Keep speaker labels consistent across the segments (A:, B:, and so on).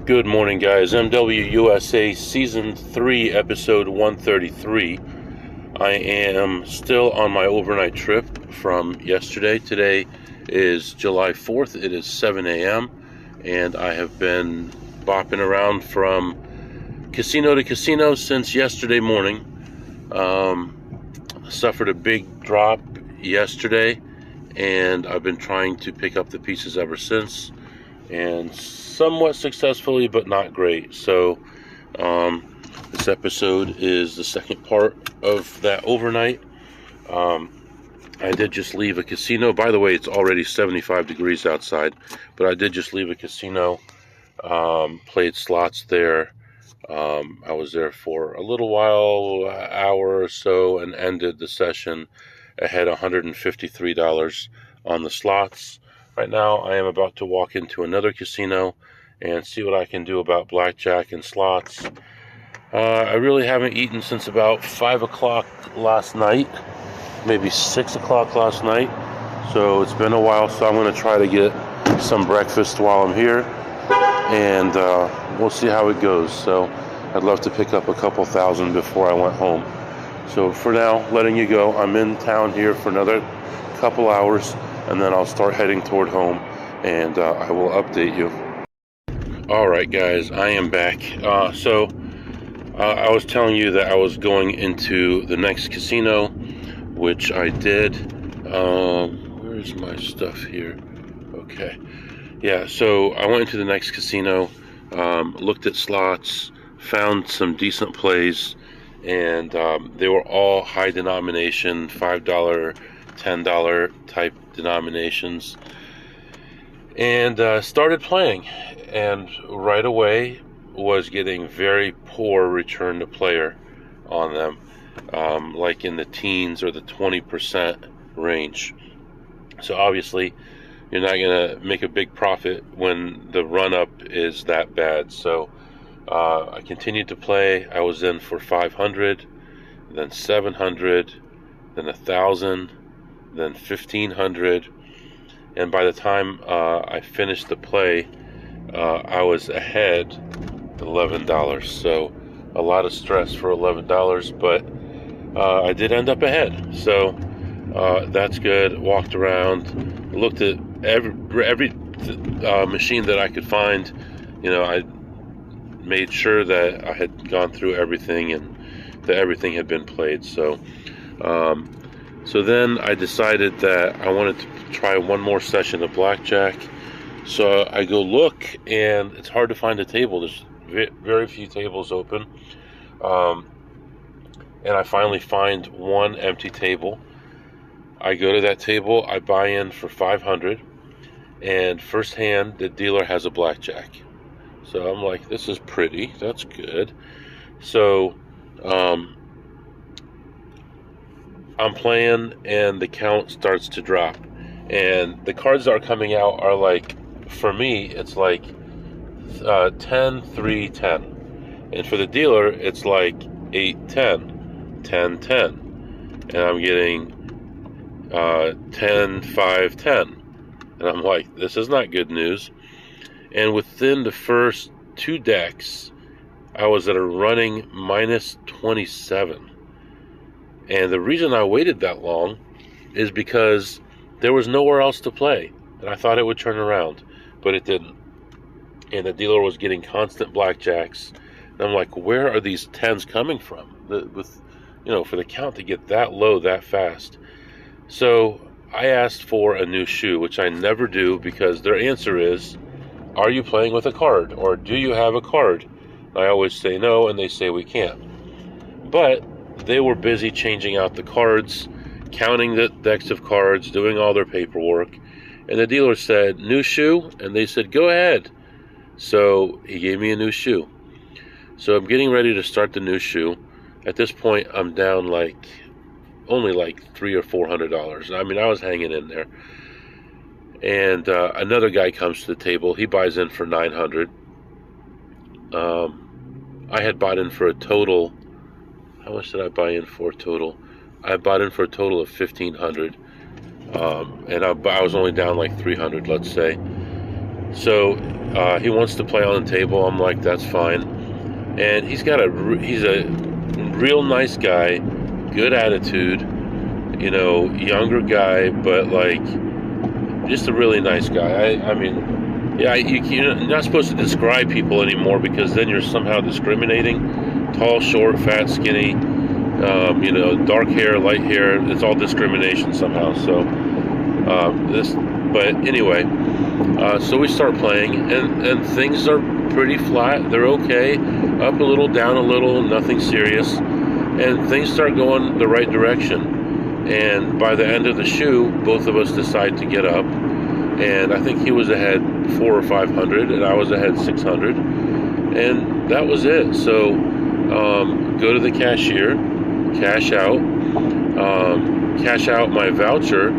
A: Good morning, guys. MWUSA Season 3, Episode 133. I am still on my overnight trip from yesterday. Today is July 4th. It is 7 a.m. and I have been bopping around from casino to casino since yesterday morning. Suffered a big drop yesterday, and I've been trying to pick up the pieces ever since, and somewhat successfully, but not great. So this episode is the second part of that overnight. I did just leave a casino. By the way, it's already 75 degrees outside, but I did just leave a casino, played slots there. I was there for a little while, an hour or so, and ended the session. I had $153 on the slots. Right now, I am about to walk into another casino and see what I can do about blackjack and slots. I really haven't eaten since about 5 o'clock last night, maybe 6 o'clock last night. So it's been a while, so I'm going to try to get some breakfast while I'm here, and we'll see how it goes. So I'd love to pick up a couple thousand before I went home. So for now, letting you go. I'm in town here for another couple hours, and then I'll start heading toward home, and I will update you. Alright, guys, I am back. So I was telling you that I was going into the next casino, which I did. Where's my stuff here? Okay. Yeah, so I went into the next casino, looked at slots, found some decent plays, and they were all high denomination, $5, $10 type denominations, and started playing, and right away was getting very poor return to player on them, like in the teens or the 20% range. So obviously you're not going to make a big profit when the run-up is that bad. So I continued to play. I was in for 500, then 700, then 1,000, then 1,500, and by the time I finished the play, I was ahead $11. So a lot of stress for $11, but I did end up ahead. So that's good. Walked around, looked at every machine that I could find. I made sure that I had gone through everything and that everything had been played. So then I decided that I wanted to try one more session of blackjack. So I go look, and it's hard to find a table. There's very few tables open. And I finally find one empty table. I go to that table, I buy in for 500, and first hand, the dealer has a blackjack. So I'm like, this is pretty, that's good. So I'm playing, and the count starts to drop, and the cards that are coming out are like, for me, it's like 10, 3, 10, and for the dealer, it's like 8, 10, 10, 10, and I'm getting 10, 5, 10, and I'm like, this is not good news. And within the first two decks, I was at a running minus 27. And the reason I waited that long is because there was nowhere else to play. And I thought it would turn around, but it didn't. And the dealer was getting constant blackjacks. And I'm like, where are these 10s coming from? For the count to get that low that fast. So I asked for a new shoe, which I never do, because their answer is, are you playing with a card? Or do you have a card? And I always say no, and they say we can't. But they were busy changing out the cards, counting the decks of cards, doing all their paperwork. And the dealer said, new shoe? And they said, go ahead. So he gave me a new shoe. So I'm getting ready to start the new shoe. At this point, I'm down only $300 or $400. I mean, I was hanging in there. And another guy comes to the table. He buys in for 900. I had bought in for a total. How much did I buy in for total? I bought in for a total of 1,500. And I was only down like 300, let's say. So he wants to play on the table. I'm like, that's fine. And he's a real nice guy, good attitude, you know, younger guy, but like just a really nice guy. I mean, yeah, you're not supposed to describe people anymore because then you're somehow discriminating. Tall, short, fat, skinny, you know, dark hair, light hair, it's all discrimination somehow. So but anyway, so we start playing, and things are pretty flat. They're okay, up a little, down a little, nothing serious, and things start going the right direction. And by the end of the shoe, both of us decide to get up, and I think he was ahead 400 or 500, and I was ahead 600, and that was it. So go to the cashier, cash out my voucher.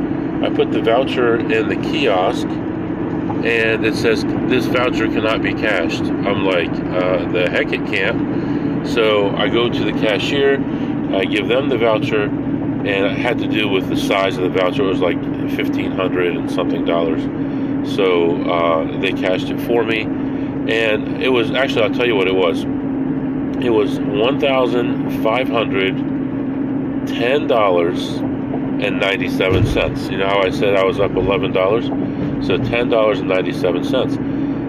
A: I put the voucher in the kiosk, and it says this voucher cannot be cashed. I'm like, the heck it can't. So I go to the cashier, I give them the voucher, and it had to do with the size of the voucher. It was like $1,500 and something dollars. So they cashed it for me, and it was actually, I'll tell you what it was. It was $1,510.97. You know how I said I was up $11? So $10.97.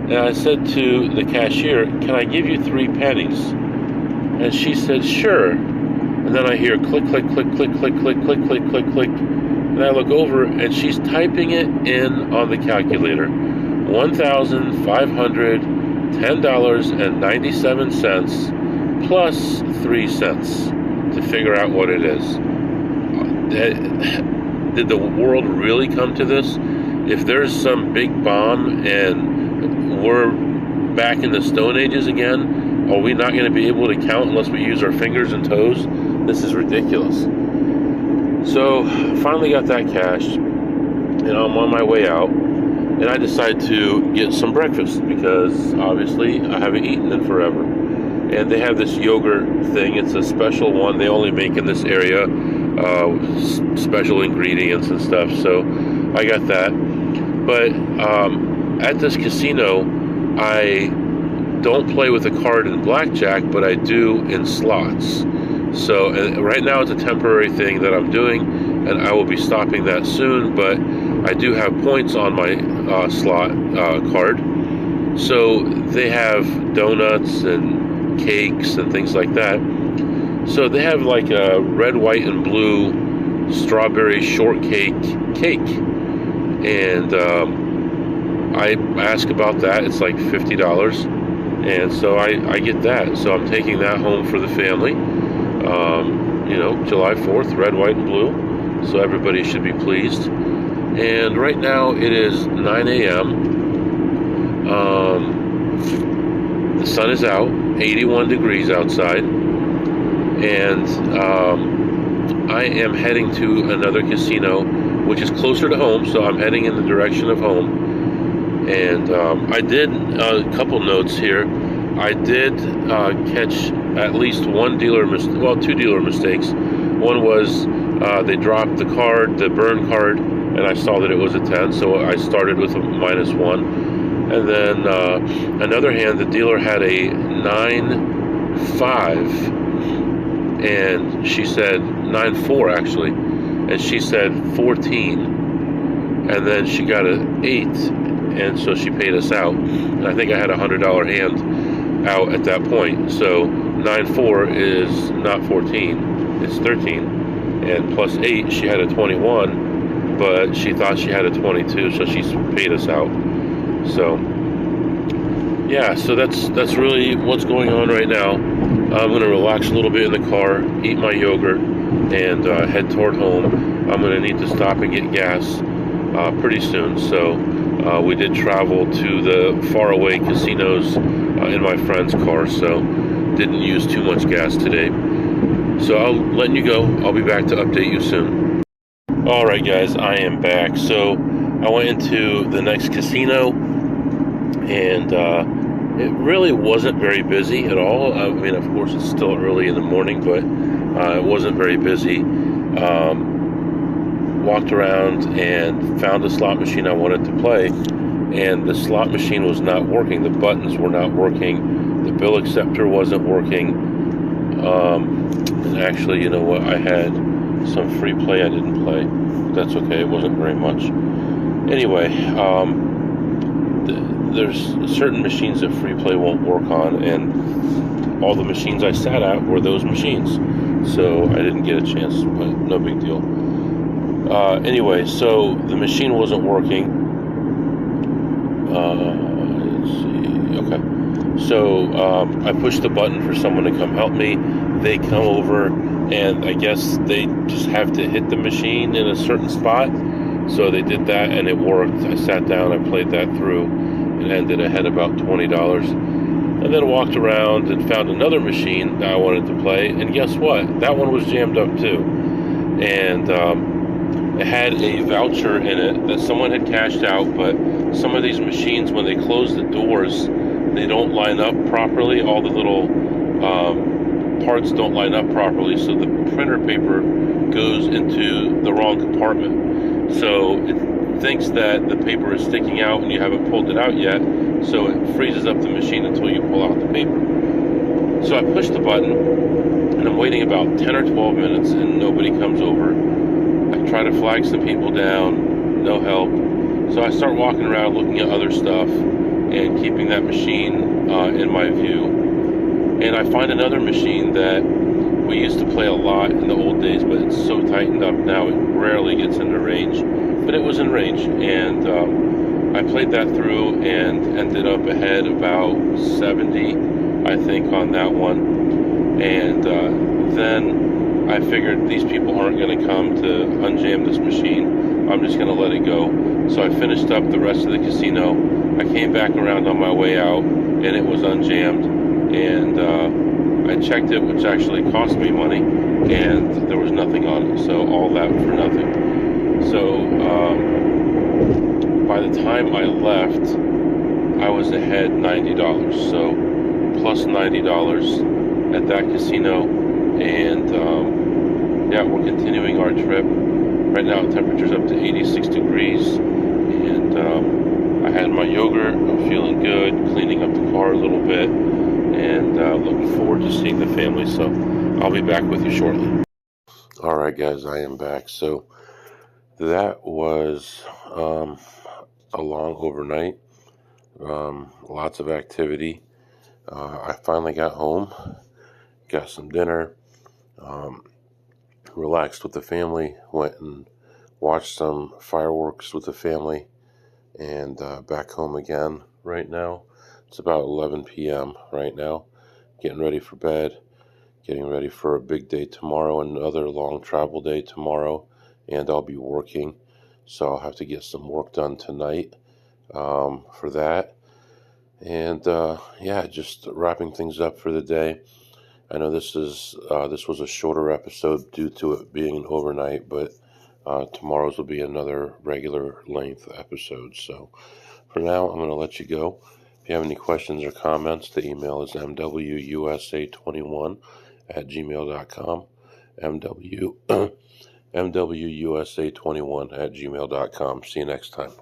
A: And I said to the cashier, can I give you 3 pennies? And she said, sure. And then I hear click, click, click, click, click, click, click, click, click, click. And I look over, and she's typing it in on the calculator. $1,510.97 plus 3 cents to figure out what it is. Did the world really come to this? If there's some big bomb and we're back in the Stone Ages again, are we not going to be able to count unless we use our fingers and toes? This is ridiculous. So finally got that cash, and I'm on my way out, and I decide to get some breakfast because obviously I haven't eaten in forever. And they have this yogurt thing. It's a special one they only make in this area, special ingredients and stuff. So I got that. But at this casino, I don't play with a card in blackjack, but I do in slots. So right now it's a temporary thing that I'm doing, and I will be stopping that soon. But I do have points on my slot card. So they have donuts and cakes and things like that. So they have like a red, white, and blue strawberry shortcake cake, and I ask about that. It's like $50, and so I get that. So I'm taking that home for the family. You know, July 4th, red, white, and blue. So everybody should be pleased. And right now it is 9 a.m. The sun is out, 81 degrees outside, and I am heading to another casino, which is closer to home, so I'm heading in the direction of home. And I did a couple notes here. I did catch at least two dealer mistakes. One was they dropped the card, the burn card, and I saw that it was a 10, so I started with a -1. And then another hand, the dealer had a 9-5, and she said 9-4 actually, and she said 14, and then she got an 8, and so she paid us out. And I think I had a $100 hand out at that point. So 9-4 is not 14, it's 13, and plus 8, she had a 21, but she thought she had a 22, so she paid us out. So yeah, so that's really what's going on right now. I'm going to relax a little bit in the car, eat my yogurt, and head toward home. I'm going to need to stop and get gas pretty soon. So we did travel to the faraway casinos in my friend's car, so didn't use too much gas today. So I'll let you go. I'll be back to update you soon. All right, guys, I am back. So I went into the next casino, and it really wasn't very busy at all. I mean, of course, it's still early in the morning, but it wasn't very busy. Walked around and found a slot machine I wanted to play, and the slot machine was not working. The buttons were not working. The bill acceptor wasn't working. And actually, you know what? I had some free play I didn't play. That's okay. It wasn't very much. Anyway, there's certain machines that free play won't work on, and all the machines I sat at were those machines. So I didn't get a chance, but no big deal. Anyway, so the machine wasn't working. Let's see. Okay. So I pushed the button for someone to come help me. They come over, and I guess they just have to hit the machine in a certain spot. So they did that, and it worked. I sat down, I played that through, and ended ahead about $20. And then walked around and found another machine that I wanted to play. And guess what? That one was jammed up too. And it had a voucher in it that someone had cashed out, but some of these machines, when they close the doors, they don't line up properly. All the little parts don't line up properly, so the printer paper goes into the wrong compartment. So it thinks that the paper is sticking out and you haven't pulled it out yet, so it freezes up the machine until you pull out the paper. So I push the button, and I'm waiting about 10 or 12 minutes, and nobody comes over. I try to flag some people down, no help. So I start walking around looking at other stuff and keeping that machine in my view. And I find another machine that we used to play a lot in the old days, but it's so tightened up now it rarely gets into range. But it was in range, and I played that through and ended up ahead about 70, I think, on that one. And then I figured these people aren't going to come to unjam this machine. I'm just going to let it go. So I finished up the rest of the casino. I came back around on my way out, and it was unjammed. And I checked it, which actually cost me money, and there was nothing on it. So all that for nothing. So by the time I left, I was ahead $90. So plus $90 at that casino. And yeah, we're continuing our trip. Right now the temperature's up to 86 degrees. And I had my yogurt. I'm feeling good, cleaning up the car a little bit, and looking forward to seeing the family. So I'll be back with you shortly. All right, guys, I am back. So that was a long overnight. Lots of activity. I finally got home, got some dinner, relaxed with the family, went and watched some fireworks with the family, and back home again right now. It's about 11 p.m. right now, getting ready for bed, getting ready for a big day tomorrow, another long travel day tomorrow, and I'll be working, so I'll have to get some work done tonight for that. And yeah, just wrapping things up for the day. I know this was a shorter episode due to it being an overnight, but tomorrow's will be another regular length episode. So for now, I'm going to let you go. If you have any questions or comments, the email is mwusa21@gmail.com. mwusa21@gmail.com. See you next time.